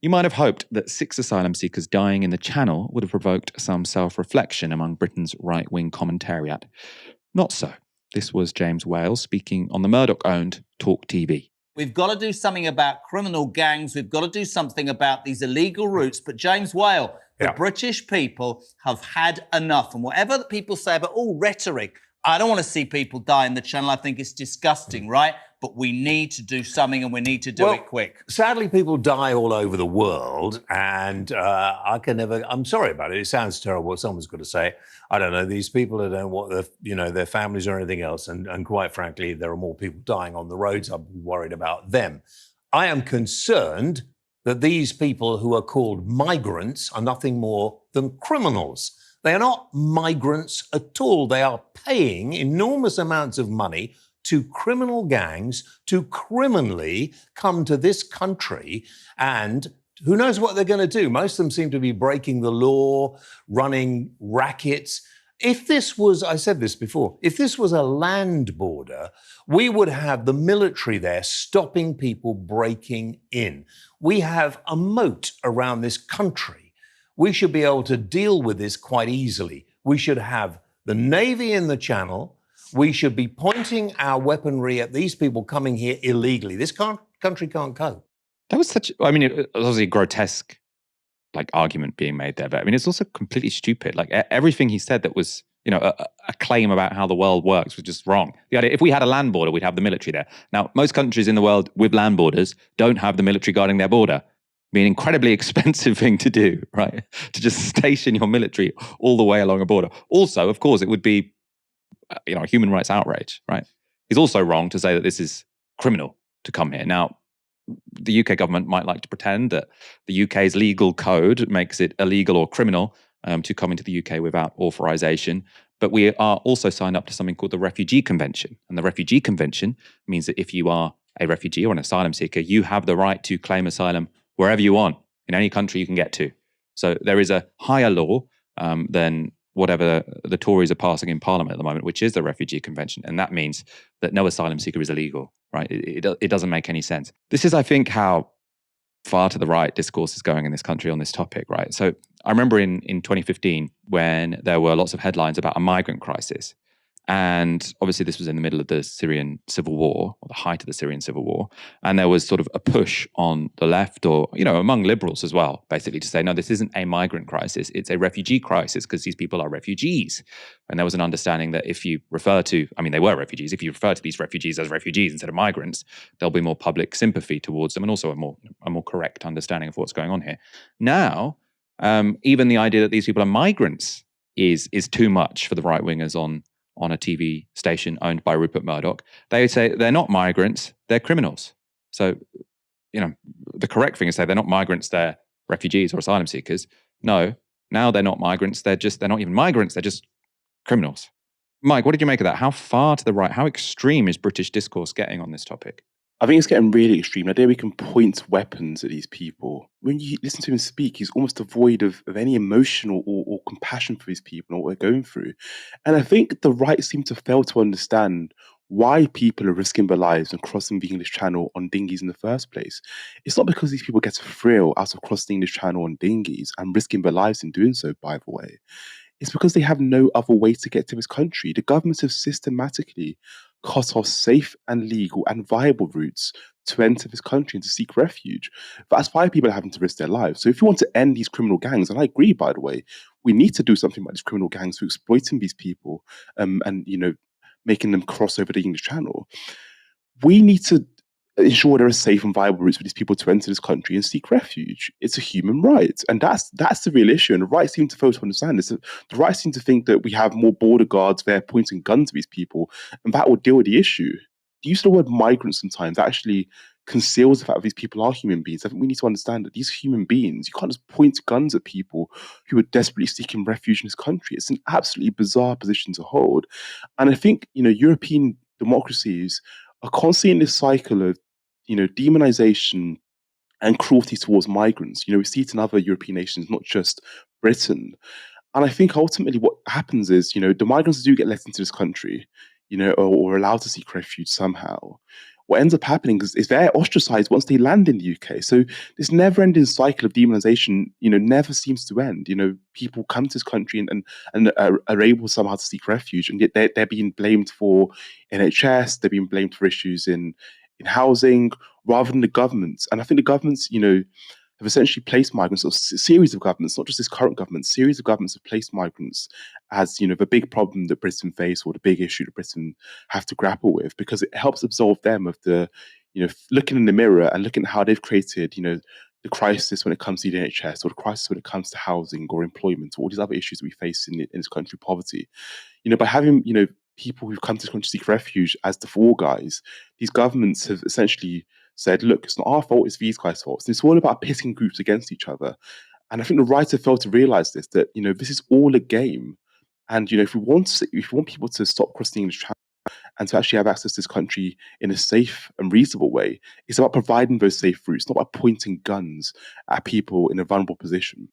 You might have hoped that 6 asylum seekers dying in the Channel would have provoked some self-reflection among Britain's right-wing commentariat. Not so. This was James Wales speaking on the Murdoch-owned TalkTV. We've got to do something about criminal gangs. We've got to do something about these illegal routes. But James Whale, the British people have had enough. And whatever the people say about all rhetoric, I don't want to see people die in the Channel. I think it's disgusting, right? But we need to do something, and we need to do it quick. Sadly, people die all over the world, and I'm sorry about it. It sounds terrible. Someone's got to say, I don't know, these people don't know what their families or anything else. And quite frankly, there are more people dying on the roads. I'm worried about them. I am concerned that these people who are called migrants are nothing more than criminals. They are not migrants at all. They are paying enormous amounts of money to criminal gangs to criminally come to this country, and who knows what they're going to do. Most of them seem to be breaking the law, running rackets. If this was, I said this before, if this was a land border, we would have the military there stopping people breaking in. We have a moat around this country. We should be able to deal with this quite easily. We should have the Navy in the Channel. We should be pointing our weaponry at these people coming here illegally. This country can't cope. That was it was obviously a grotesque argument being made there, but it's also completely stupid. Everything he said that was, a claim about how the world works was just wrong. The idea, if we had a land border, we'd have the military there. Now, most countries in the world with land borders don't have the military guarding their border. Be an incredibly expensive thing to do, right? To just station your military all the way along a border. Also, of course, it would be a human rights outrage, right? He's also wrong to say that this is criminal to come here. Now, the UK government might like to pretend that the UK's legal code makes it illegal or criminal to come into the UK without authorization. But we are also signed up to something called the Refugee Convention. And the Refugee Convention means that if you are a refugee or an asylum seeker, you have the right to claim asylum wherever you want, in any country you can get to. So there is a higher law than whatever the Tories are passing in Parliament at the moment, which is the Refugee Convention. And that means that no asylum seeker is illegal, right? It doesn't make any sense. This is, I think, how far to the right discourse is going in this country on this topic, right? So I remember in 2015 when there were lots of headlines about a migrant crisis. And obviously this was in the middle of the Syrian civil war, or the height of the Syrian civil war. And there was sort of a push on the left, or, among liberals as well, basically to say, no, this isn't a migrant crisis, it's a refugee crisis because these people are refugees. And there was an understanding that if you refer to, they were refugees, if you refer to these refugees as refugees instead of migrants, there'll be more public sympathy towards them and also a more correct understanding of what's going on here. Now, even the idea that these people are migrants is too much for the right-wingers on a TV station owned by Rupert Murdoch. They say they're not migrants, they're criminals. So, the correct thing is say they're not migrants, they're refugees or asylum seekers. No, now they're not migrants, they're not even migrants, they're just criminals. Mike, what did you make of that? How far to the right, how extreme is British discourse getting on this topic? I think it's getting really extreme. The idea we can point weapons at these people. When you listen to him speak, he's almost devoid of any emotional or compassion for these people and what they're going through. And I think the right seem to fail to understand why people are risking their lives and crossing the English Channel on dinghies in the first place. It's not because these people get a thrill out of crossing the English Channel on dinghies and risking their lives in doing so, by the way. It's because they have no other way to get to this country. The governments have systematically cut off safe and legal and viable routes to enter this country and to seek refuge. That's why people are having to risk their lives. So if you want to end these criminal gangs, and I agree, by the way, we need to do something about these criminal gangs who are exploiting these people and making them cross over the English Channel. We need to ensure there are safe and viable routes for these people to enter this country and seek refuge. It's a human right. And that's the real issue. And the right seem to fail to understand this. The right seem to think that we have more border guards there pointing guns at these people, and that will deal with the issue. The use of the word migrants sometimes actually conceals the fact that these people are human beings. I think we need to understand that these human beings, you can't just point guns at people who are desperately seeking refuge in this country. It's an absolutely bizarre position to hold. And I think, European democracies are constantly in this cycle of demonization and cruelty towards migrants. We see it in other European nations, not just Britain. And I think ultimately what happens is, the migrants do get let into this country, or allowed to seek refuge somehow. what ends up happening is they're ostracized once they land in the UK. So this never-ending cycle of demonization, never seems to end. People come to this country and are able somehow to seek refuge, and yet they're being blamed for NHS, they're being blamed for issues in housing, rather than the governments. And I think the governments, have essentially placed migrants, or a series of governments, not just this current government, series of governments have placed migrants as, the big problem that Britain face, or the big issue that Britain have to grapple with, because it helps absolve them of the, looking in the mirror and looking at how they've created, the crisis when it comes to the NHS, or the crisis when it comes to housing or employment, or all these other issues that we face in this country, poverty. By having, people who've come to this country to seek refuge as the fall guys, these governments have essentially said, look, it's not our fault, it's these guys' fault. It's all about pitting groups against each other. And I think the right have failed to realize this, that, this is all a game. And, if we want people to stop crossing the English Channel and to actually have access to this country in a safe and reasonable way, it's about providing those safe routes, not by pointing guns at people in a vulnerable position.